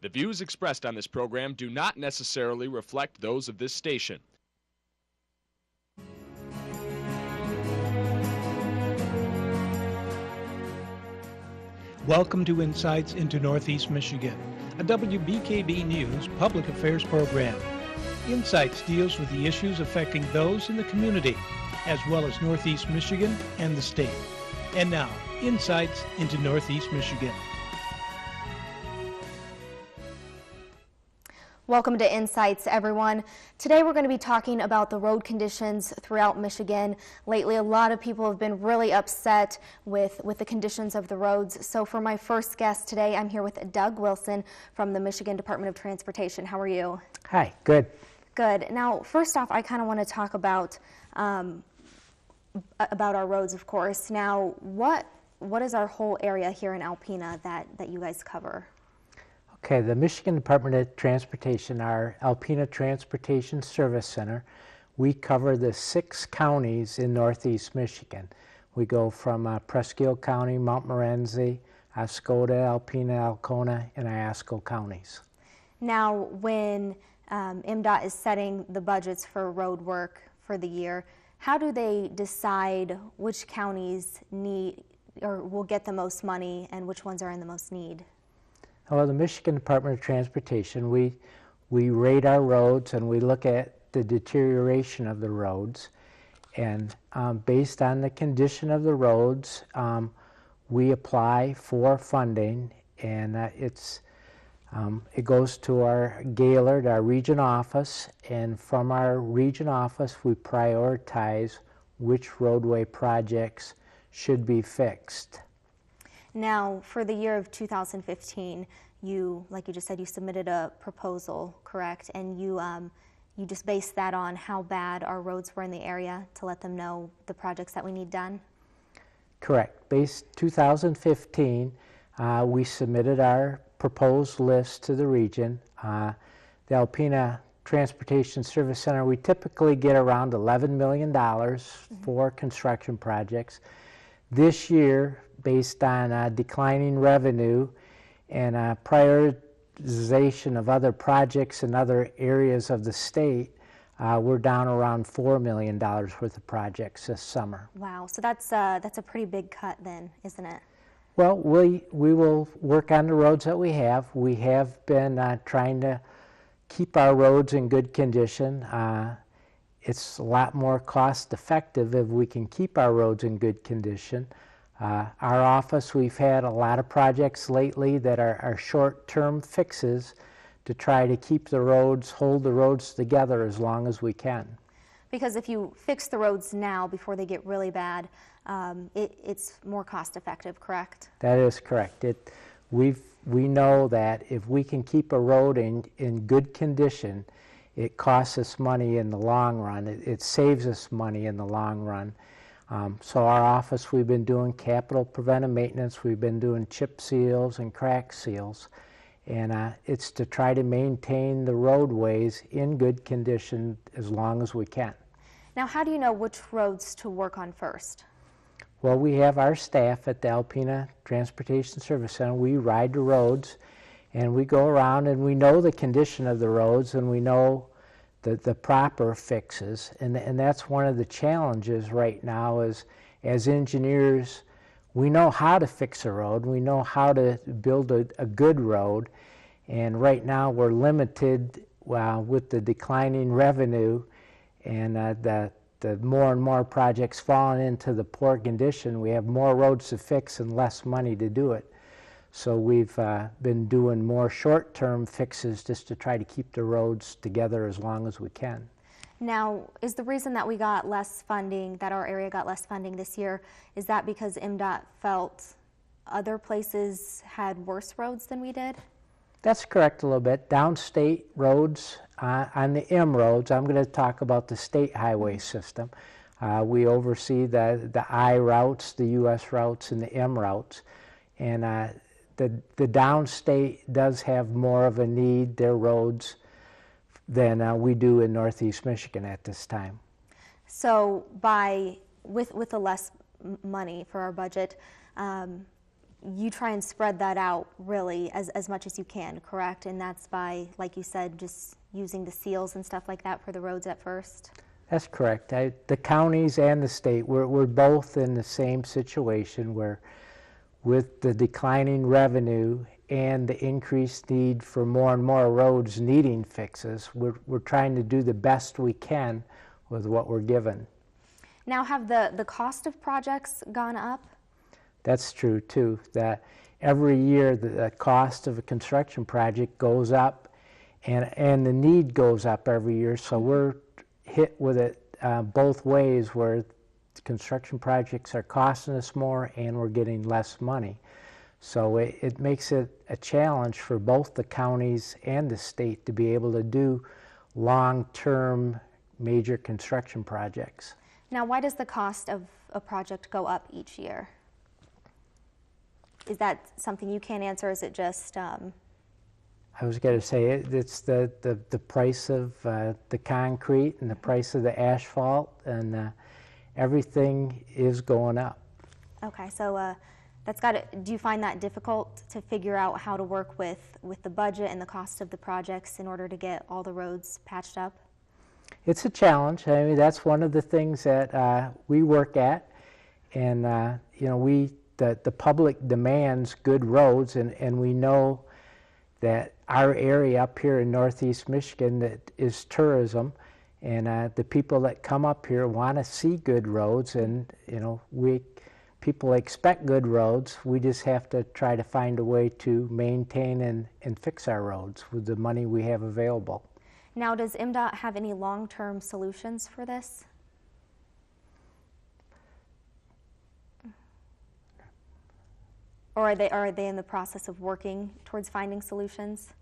The views expressed on this program do not necessarily reflect those of this station. Welcome to Insights into Northeast Michigan, a WBKB News public affairs program. Insights deals with the issues affecting those in the community, as well as Northeast Michigan and the state. And now, Insights into Northeast Michigan. Welcome to Insights, everyone. Today we're going to be talking about the road conditions throughout Michigan. Lately, a lot of people have been really upset with the conditions of the roads. So for my first guest today, I'm here with Doug Wilson from the Michigan Department of Transportation. How are you? Hi, good. Good. Now, first off, I kind of want to talk about our roads, of course. Now, what is our whole area here in Alpena that you guys cover? Okay, the Michigan Department of Transportation, our Alpena Transportation Service Center, we cover the 6 counties in Northeast Michigan. We go from Presque Isle County, Mount Morency, Oscoda, Alpena, Alcona, and Iosco counties. Now, when MDOT is setting the budgets for road work for the year, how do they decide which counties need or will get the most money and which ones are in the most need? Well, the Michigan Department of Transportation, we rate our roads and we look at the deterioration of the roads. And based on the condition of the roads, we apply for funding, and it goes to our Gaylord, our region office, and from our region office we prioritize which roadway projects should be fixed. Now, for the year of 2015, like you just said, you submitted a proposal, correct? And you just based that on how bad our roads were in the area to let them know the projects that we need done? Correct. Based 2015, we submitted our proposed list to the region. The Alpena Transportation Service Center, we typically get around $11 million for construction projects. This year, based on declining revenue and prioritization of other projects in other areas of the state, we're down around $4 million worth of projects this summer. Wow, so that's a pretty big cut then, isn't it? Well, we will work on the roads that we have. We have been trying to keep our roads in good condition. It's a lot more cost effective if we can keep our roads in good condition. Our office, we've had a lot of projects lately that are short-term fixes to try to keep the roads, hold the roads together as long as we can. Because if you fix the roads now before they get really bad, it's more cost-effective, correct? That is correct. We know that if we can keep a road in good condition, it costs us money in the long run. It saves us money in the long run. So our office, we've been doing capital preventive maintenance. We've been doing chip seals and crack seals. And it's to try to maintain the roadways in good condition as long as we can. Now, how do you know which roads to work on first? Well, we have our staff at the Alpena Transportation Service Center. We ride the roads and we go around and we know the condition of the roads and we know the proper fixes. And that's one of the challenges right now is, as engineers, we know how to fix a road. We know how to build a good road. And right now we're limited with the declining revenue and the more and more projects falling into the poor condition. We have more roads to fix and less money to do it. So we've been doing more short-term fixes just to try to keep the roads together as long as we can. Now, is the reason that we got less funding, that our area got less funding this year, is that because MDOT felt other places had worse roads than we did? That's correct a little bit. Downstate roads, on the M roads, I'm going to talk about the state highway system. We oversee the I routes, the US routes, and the M routes. And the downstate does have more of a need, their roads, than we do in Northeast Michigan at this time. So with the less money for our budget, you try and spread that out really as much as you can, correct? And that's by, like you said, just using the seals and stuff like that for the roads at first? That's correct. The counties and the state, we're both in the same situation where with the declining revenue and the increased need for more and more roads needing fixes, we're trying to do the best we can with what we're given. Now, have the cost of projects gone up? That's true too, that every year the cost of a construction project goes up and the need goes up every year, so we're hit with it both ways, where construction projects are costing us more and we're getting less money. So it makes it a challenge for both the counties and the state to be able to do long-term major construction projects. Now, why does the cost of a project go up each year? Is that something you can't answer? Is it just... I was going to say it's the price of the concrete and the price of the asphalt, and everything is going up. Okay, so that's got to, do you find that difficult to figure out how to work with the budget and the cost of the projects in order to get all the roads patched up? It's a challenge. I mean, that's one of the things that we work at, and you know, the public demands good roads, and we know that our area up here in Northeast Michigan that is tourism, and the people that come up here want to see good roads, and you know, people expect good roads. We just have to try to find a way to maintain and fix our roads with the money we have available. Now, does MDOT have any long-term solutions for this? Or are they in the process of working towards finding solutions?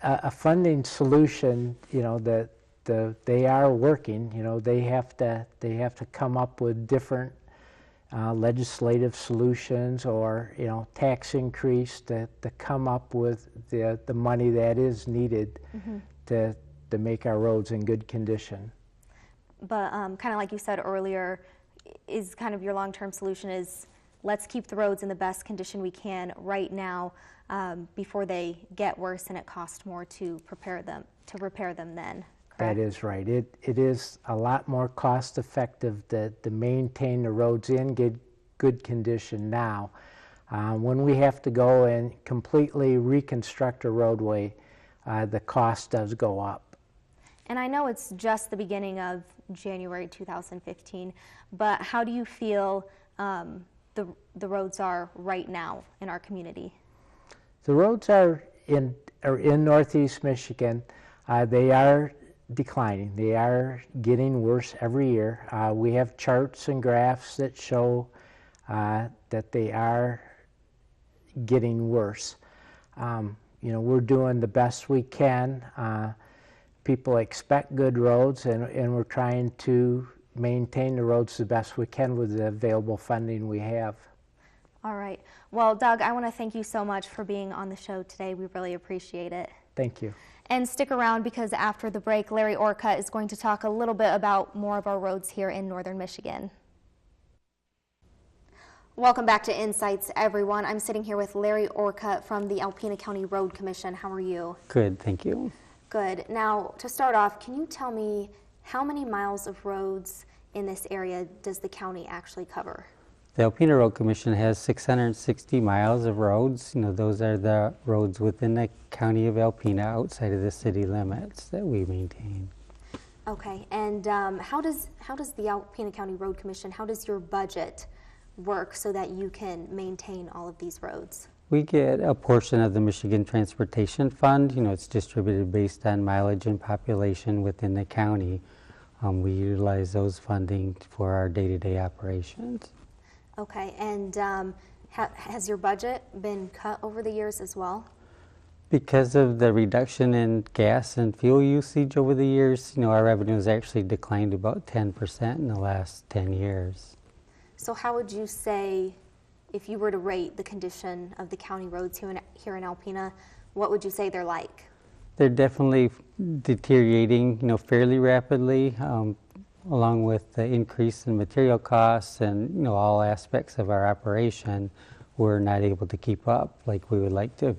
A funding solution, you know, that they are working. You know, they have to come up with different legislative solutions, or you know, tax increase to come up with the money that is needed to make our roads in good condition. But kind of like you said earlier, is kind of your long-term solution is let's keep the roads in the best condition we can right now before they get worse and it costs more to repair them then, correct? That is right. It is a lot more cost effective to maintain the roads in good condition now. When we have to go and completely reconstruct a roadway, the cost does go up. And I know it's just the beginning of January 2015, but how do you feel the roads are right now in our community? The roads are in Northeast Michigan. They are declining. They are getting worse every year. We have charts and graphs that show that they are getting worse. You know, we're doing the best we can. People expect good roads, and we're trying to maintain the roads the best we can with the available funding we have. All right. Well, Doug, I want to thank you so much for being on the show today. We really appreciate it. Thank you. And stick around, because after the break, Larry Orcutt is going to talk a little bit about more of our roads here in northern Michigan. Welcome back to Insights, everyone. I'm sitting here with Larry Orcutt from the Alpena County Road Commission. How are you? Good, thank you. Good. Now, to start off, can you tell me how many miles of roads in this area does the county actually cover? The Alpena Road Commission has 660 miles of roads. You know, those are the roads within the county of Alpena outside of the city limits that we maintain. Okay, and how does the Alpena County Road Commission, how does your budget work so that you can maintain all of these roads? We get a portion of the Michigan Transportation Fund. You know, it's distributed based on mileage and population within the county. We utilize those funding for our day-to-day operations. Okay, and has your budget been cut over the years as well? Because of the reduction in gas and fuel usage over the years, you know, our revenue has actually declined about 10% in the last 10 years. So how would you say, if you were to rate the condition of the county roads here in Alpena, what would you say they're like? They're definitely deteriorating, you know, fairly rapidly, along with the increase in material costs and, you know, all aspects of our operation. we're not able to keep up like we would like to.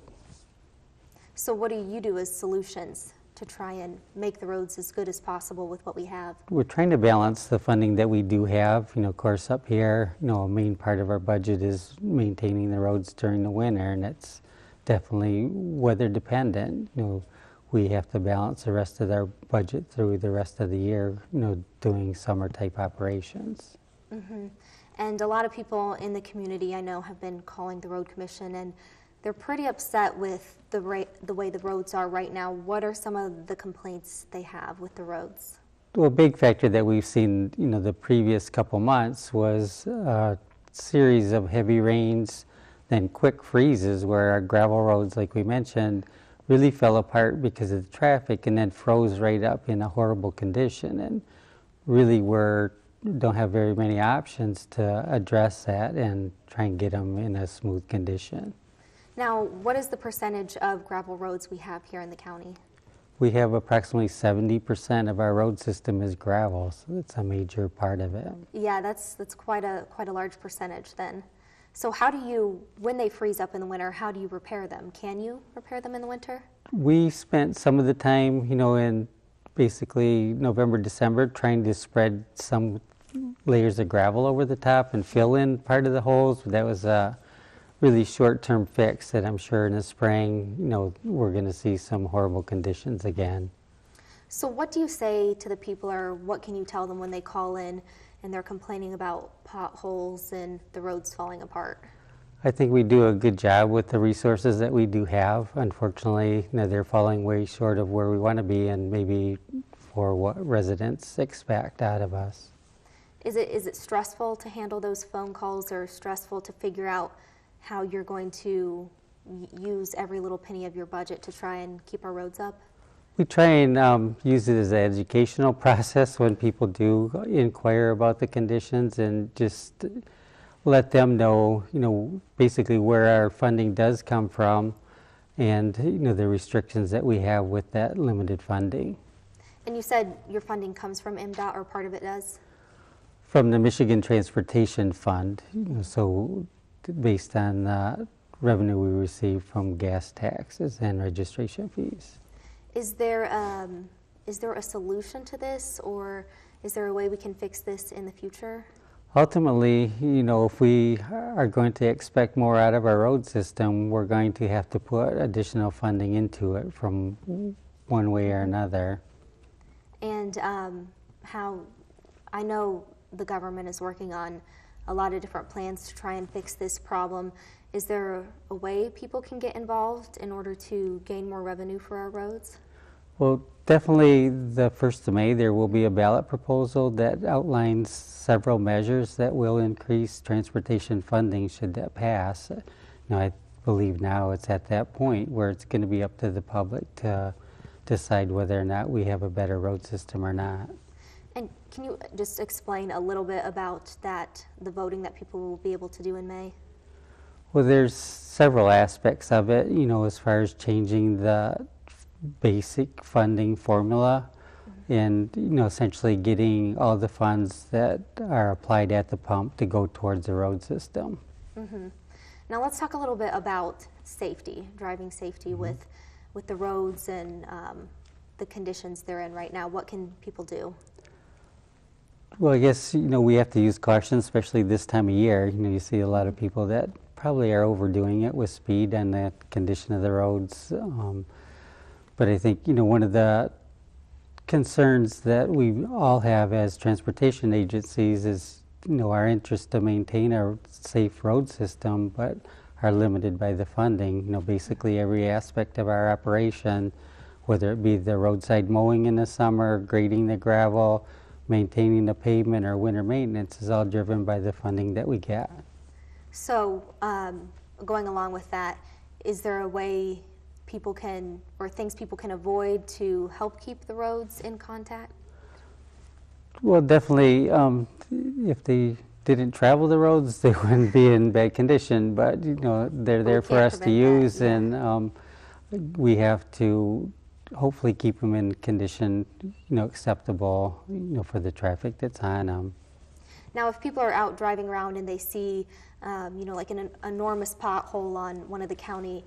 So what do you do as solutions to try and make the roads as good as possible with what we have? We're trying to balance the funding that we do have. Of course, up here, a main part of our budget is maintaining the roads during the winter, and it's definitely weather dependent. We have to balance the rest of our budget through the rest of the year, doing summer type operations. And a lot of people in the community I know have been calling the road commission, and they're pretty upset with the way the roads are right now. What are some of the complaints they have with the roads? Well, a big factor that we've seen, the previous couple months was a series of heavy rains, then quick freezes where our gravel roads, like we mentioned, really fell apart because of the traffic and then froze right up in a horrible condition. And really don't have very many options to address that and try and get them in a smooth condition. Now, what is the percentage of gravel roads we have here in the county? We have approximately 70% of our road system is gravel, so that's a major part of it. Yeah, that's quite a large percentage then. So how do you, when they freeze up in the winter, how do you repair them? Can you repair them in the winter? We spent some of the time, in basically November, December, trying to spread some layers of gravel over the top and fill in part of the holes. That was a really short-term fix that I'm sure in the spring, we're going to see some horrible conditions again. So what do you say to the people, or what can you tell them when they call in and they're complaining about potholes and the roads falling apart? I think we do a good job with the resources that we do have. Unfortunately, they're falling way short of where we want to be and maybe for what residents expect out of us. Is it stressful to handle those phone calls, or stressful to figure out how you're going to use every little penny of your budget to try and keep our roads up? We try and use it as an educational process when people do inquire about the conditions, and just let them know, basically where our funding does come from and, the restrictions that we have with that limited funding. And you said your funding comes from MDOT, or part of it does? From the Michigan Transportation Fund, so based on the revenue we receive from gas taxes and registration fees. Is there a solution to this, or is there a way we can fix this in the future? Ultimately, if we are going to expect more out of our road system, we're going to have to put additional funding into it from one way or another. And how, I know the government is working on a lot of different plans to try and fix this problem. Is there a way people can get involved in order to gain more revenue for our roads? Well, definitely the 1st of May there will be a ballot proposal that outlines several measures that will increase transportation funding should that pass. I believe now it's at that point where it's going to be up to the public to decide whether or not we have a better road system or not. And can you just explain a little bit about that, the voting that people will be able to do in May? Well, there's several aspects of it, as far as changing the basic funding formula and, essentially getting all the funds that are applied at the pump to go towards the road system. Now let's talk a little bit about safety, driving safety with the roads and the conditions they're in right now. What can people do? Well, I guess, we have to use caution, especially this time of year. You see a lot of people that probably are overdoing it with speed and the condition of the roads. But I think, one of the concerns that we all have as transportation agencies is, our interest to maintain a safe road system, but are limited by the funding. Basically every aspect of our operation, whether it be the roadside mowing in the summer, grading the gravel, maintaining the pavement, or winter maintenance, is all driven by the funding that we get. So going along with that, is there a way people can, or things people can avoid to help keep the roads in contact? Well, definitely, if they didn't travel the roads, they wouldn't be in bad condition, but they're there for us to use, and we have to hopefully keep them in condition, acceptable, for the traffic that's on them. Now, if people are out driving around and they see, you know, like an enormous pothole on one of the county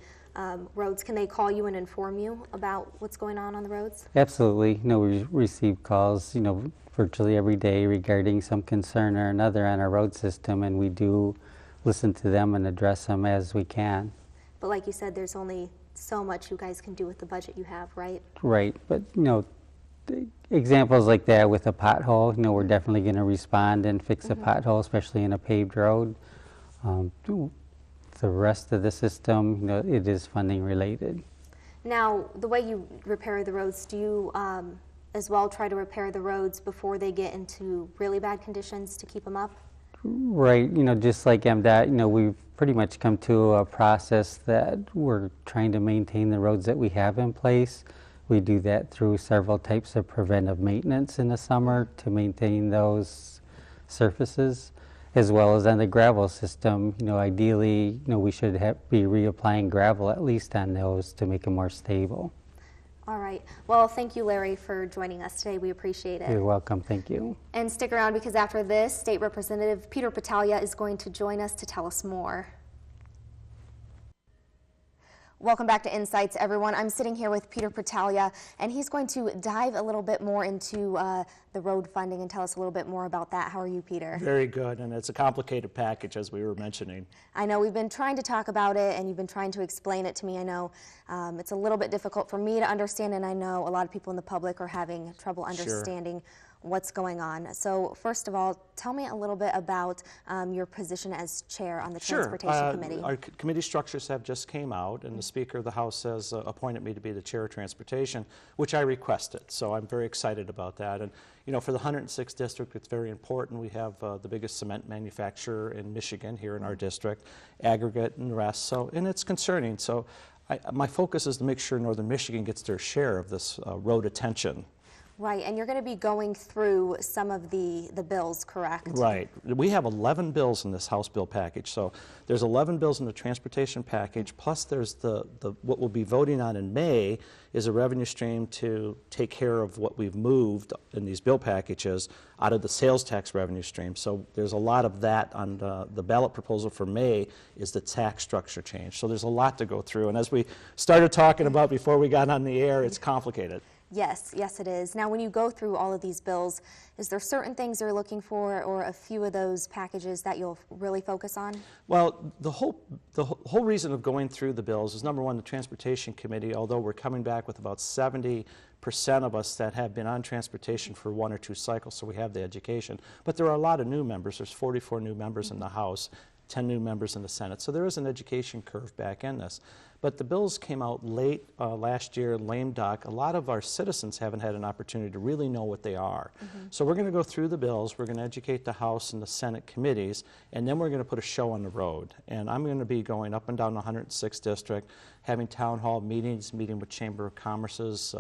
roads, can they call you and inform you about what's going on the roads? Absolutely. You know, we receive calls, you know, virtually every day regarding some concern or another on our road system, and we do listen to them and address them as we can. But like you said, there's only so much you guys can do with the budget you have, right? Right, but you know, examples like that with a pothole, you know, we're definitely going to respond and fix a pothole, especially in a paved road. The rest of the system, you know, it is funding related. Now, the way you repair the roads, do you as well try to repair the roads before they get into really bad conditions to keep them up? Right, you know, just like MDOT, you know, we've pretty much come to a process that we're trying to maintain the roads that we have in place. We do that through several types of preventive maintenance in the summer to maintain those surfaces, as well as on the gravel system. You know, ideally, you know, we should be reapplying gravel at least on those to make them more stable. All right. Well, thank you, Larry, for joining us today. We appreciate it. You're welcome. Thank you. And stick around, because after this, State Representative Peter Battaglia is going to join us to tell us more. Welcome back to Insights, everyone. I'm sitting here with Peter Battaglia, and he's going to dive a little bit more into the road funding and tell us a little bit more about that. How are you, Peter? Very good, and it's a complicated package, as we were mentioning. I know we've been trying to talk about it, and you've been trying to explain it to me. I know it's a little bit difficult for me to understand, and I know a lot of people in the public are having trouble understanding what's going on. So first of all, tell me a little bit about your position as chair on the Transportation Committee. Our committee structures have just came out, and the Speaker of the House has appointed me to be the chair of Transportation, which I requested. So I'm very excited about that. And you know, for the 106th district, it's very important. We have the biggest cement manufacturer in Michigan here in our district, aggregate and the rest. So, and it's concerning. So my focus is to make sure Northern Michigan gets their share of this road attention. Right, and you're going to be going through some of the bills, correct? Right. We have 11 bills in this House bill package. So there's 11 bills in the transportation package, plus there's what we'll be voting on in May is a revenue stream to take care of what we've moved in these bill packages out of the sales tax revenue stream. So there's a lot of that on the ballot proposal for May is the tax structure change. So there's a lot to go through. And as we started talking about before we got on the air, it's complicated. Yes, yes it is. Now when you go through all of these bills, is there certain things you're looking for or a few of those packages that you'll really focus on? Well, the whole reason of going through the bills is, number one, the Transportation Committee, although we're coming back with about 70% of us that have been on transportation for 1 or 2 cycles, so we have the education. But there are a lot of new members. There's 44 new members in the House, 10 new members in the Senate. So there is an education curve back in this. But the bills came out late last year, lame duck. A lot of our citizens haven't had an opportunity to really know what they are. So we're going to go through the bills, we're going to educate the House and the Senate committees, and then we're going to put a show on the road. And I'm going to be going up and down the 106th district, having town hall meetings, meeting with Chamber of Commerce's,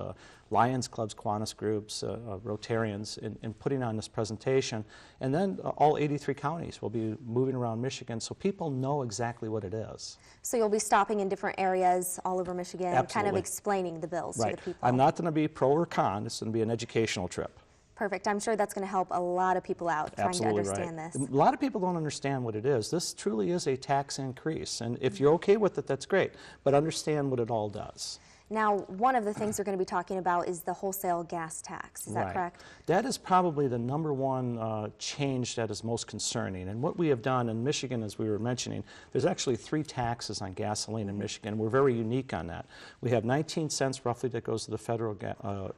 Lions Clubs, Kiwanis groups, Rotarians, and putting on this presentation. And then all 83 counties will be moving around Michigan so people know exactly what it is. So you'll be stopping in different areas all over Michigan, Absolutely. Kind of explaining the bills to the people. I'm not going to be pro or con. It's going to be an educational trip. Perfect. I'm sure that's going to help a lot of people out trying to understand this. A lot of people don't understand what it is. This truly is a tax increase. And if you're okay with it, that's great. But understand what it all does. Now, one of the things we're going to be talking about is the wholesale gas tax. Is that correct? That is probably the number one change that is most concerning. And what we have done in Michigan, as we were mentioning, there's actually 3 taxes on gasoline in Michigan. We're very unique on that. We have 19 cents roughly that goes to the federal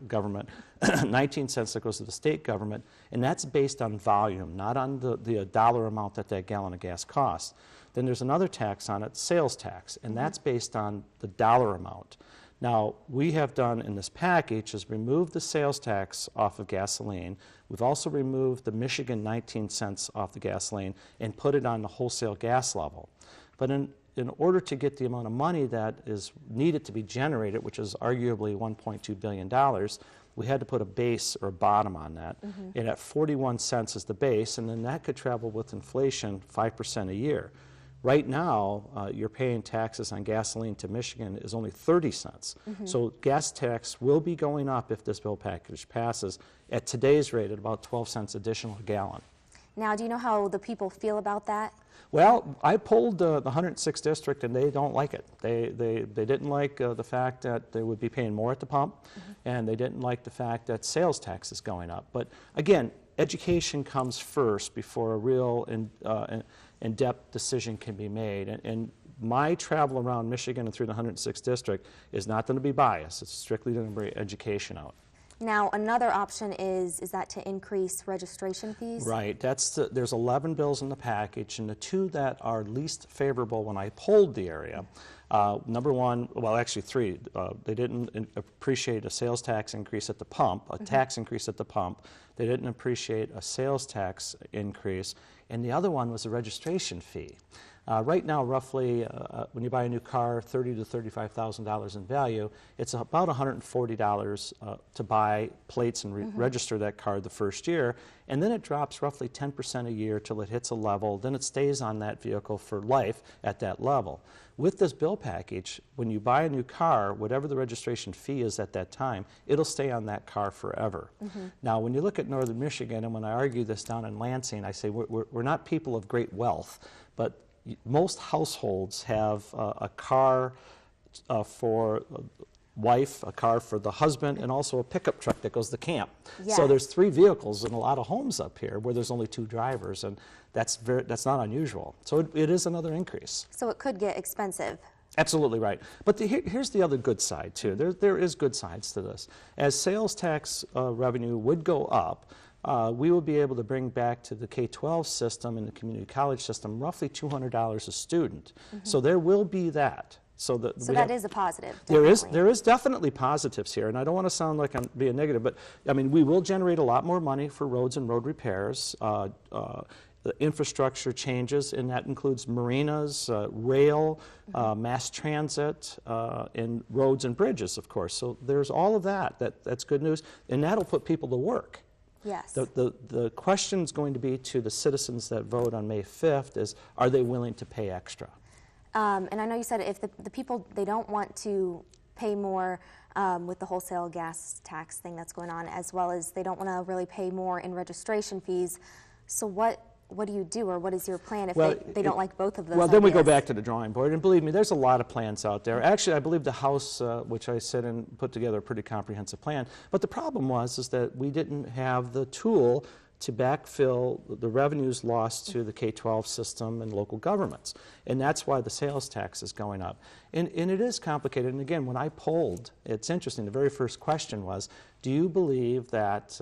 government, 19 cents that goes to the state government, and that's based on volume, not on the dollar amount that gallon of gas costs. Then there's another tax on it, sales tax, and that's based on the dollar amount. Now, we have done in this package is remove the sales tax off of gasoline. We've also removed the Michigan 19 cents off the gasoline and put it on the wholesale gas level. But in order to get the amount of money that is needed to be generated, which is arguably $1.2 billion, we had to put a base or a bottom on that. And at 41 cents is the base, and then that could travel with inflation 5% a year. Right now, you're paying taxes on gasoline to Michigan is only 30 cents. So gas tax will be going up if this bill package passes at today's rate at about 12 cents additional a gallon. Now, do you know how the people feel about that? Well, I polled the 106th district, and they don't like it. They didn't like the fact that they would be paying more at the pump, and they didn't like the fact that sales tax is going up. But again, education comes first before a real in-depth decision can be made. And my travel around Michigan and through the 106th district is not going to be biased. It's strictly going to bring education out. Now, another option is that to increase registration fees? Right. There's 11 bills in the package, and the two that are least favorable when I polled the area, number one, well, actually three, they didn't appreciate a sales tax increase at the pump, a tax increase at the pump. They didn't appreciate a sales tax increase, and the other one was a registration fee. Right now, roughly, when you buy a new car, $30,000 to $35,000 in value, it's about $140 to buy plates and register that car the first year, and then it drops roughly 10% a year till it hits a level. Then it stays on that vehicle for life at that level. With this bill package, when you buy a new car, whatever the registration fee is at that time, it'll stay on that car forever. Now, when you look at northern Michigan, and when I argue this down in Lansing, I say we're not people of great wealth, but most households have a car for wife, a car for the husband, and also a pickup truck that goes to camp. Yes. So there's 3 vehicles in a lot of homes up here where there's only 2 drivers, and that's not unusual. So it is another increase. So it could get expensive. Absolutely right. But here's the other good side too. There is good sides to this. As sales tax revenue would go up, we will be able to bring back to the K-12 system and the community college system roughly $200 a student. So there will be that. So that is a positive. There is definitely positives here, and I don't want to sound like I'm being negative, but I mean, we will generate a lot more money for roads and road repairs. The infrastructure changes, and that includes marinas, rail, mass transit, and roads and bridges, of course. So there's all of that. That's good news, and that'll put people to work. Yes. The question is going to be to the citizens that vote on May 5th is, are they willing to pay extra? And I know you said if the people, they don't want to pay more with the wholesale gas tax thing that's going on, as well as they don't want to really pay more in registration fees. So what do you do, or what is your plan if they don't like both of those Well, then we go ideas? back to the drawing board, and believe me, there's a lot of plans out there. Actually, I believe the House, which I sit in, put together a pretty comprehensive plan. But the problem is that we didn't have the tool to backfill the revenues lost to the K-12 system and local governments. And that's why the sales tax is going up. And it is complicated. And again, when I polled, it's interesting, the very first question was, do you believe that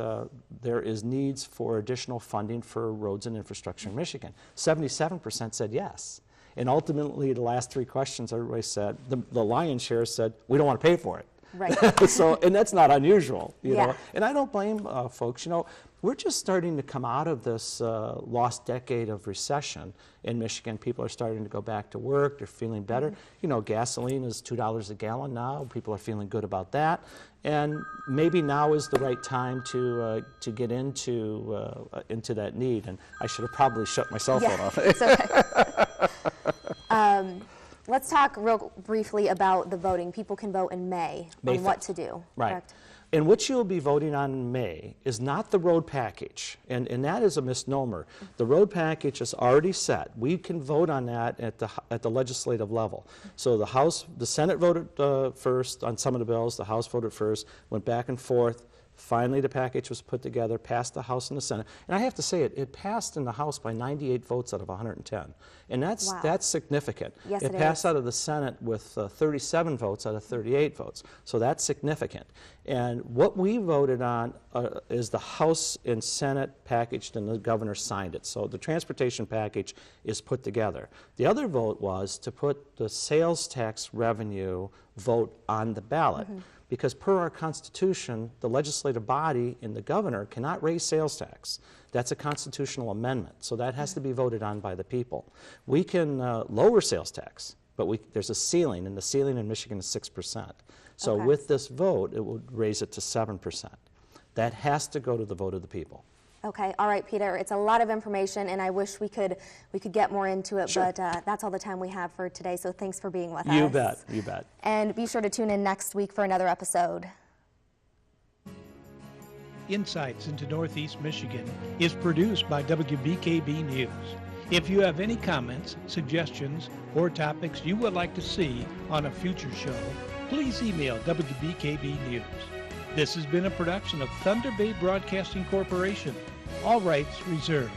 there is needs for additional funding for roads and infrastructure in Michigan? 77% said yes. And ultimately, the last 3 questions, everybody said, the lion's share said, we don't want to pay for it. Right. So, and that's not unusual, you know. And I don't blame folks. You know, we're just starting to come out of this lost decade of recession in Michigan. People are starting to go back to work. They're feeling better. You know, gasoline is $2 a gallon now. People are feeling good about that. And maybe now is the right time to get into that need. And I should have probably shut my cell phone off. It's okay. Let's talk real briefly about the voting. People can vote in May on what to do. Right. Correct? And what you'll be voting on in May is not the road package, and that is a misnomer. The road package is already set. We can vote on that at the legislative level. So the Senate voted first on some of the bills. The House voted first, went back and forth. Finally, the package was put together, passed the House and the Senate. And I have to say, it passed in the House by 98 votes out of 110. And that's significant. Yes, it passed out of the Senate with 37 votes out of 38 votes. So that's significant. And what we voted on is the House and Senate packaged, and the governor signed it. So the transportation package is put together. The other vote was to put the sales tax revenue vote on the ballot. Because per our Constitution, the legislative body and the governor cannot raise sales tax. That's a constitutional amendment, so that has to be voted on by the people. We can lower sales tax, but there's a ceiling, and the ceiling in Michigan is 6%. So with this vote, it would raise it to 7%. That has to go to the vote of the people. Okay, all right, Peter. It's a lot of information, and I wish we could get more into it, but that's all the time we have for today, so thanks for being with us. You bet, you bet. And be sure to tune in next week for another episode. Insights into Northeast Michigan is produced by WBKB News. If you have any comments, suggestions, or topics you would like to see on a future show, please email WBKB News. This has been a production of Thunder Bay Broadcasting Corporation. All rights reserved.